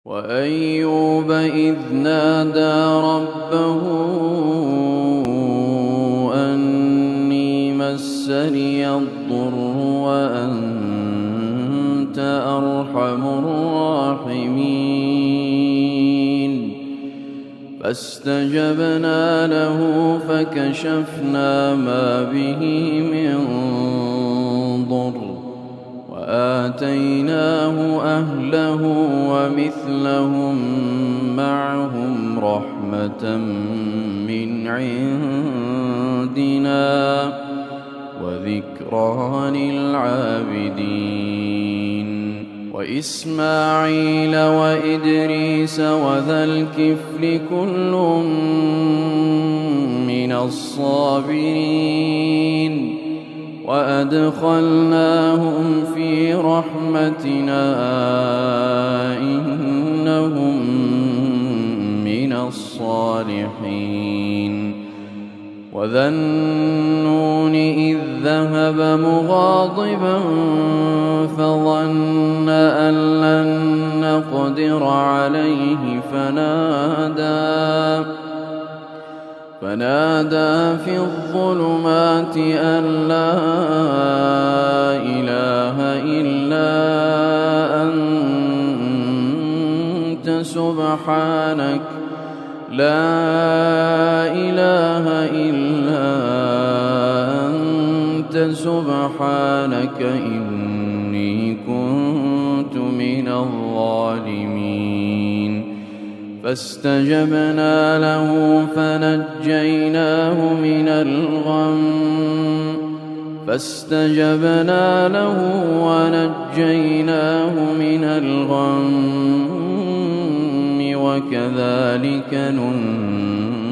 وأيوب إذ نادى ربه أني مسني الضر وأنت أرحم الراحمين فاستجبنا له فكشفنا ما به من ضر وآتيناه أهله ومثلهم معهم رحمة من عندنا وذكرى للعابدين وإسماعيل وإدريس وذا الكفل كل من الصابرين وأدخلناهم في رحمتنا إنهم من الصالحين وذا النون إذ ذهب مغاضبا فظن أن لن نقدر عليه فنادى في الظلمات أن لا إله إلا أنت سبحانك لا إله إلا أنت سبحانك إني كنت من الظالمين فاستجبنا له ونجيناه من الغم وكذلك ننجي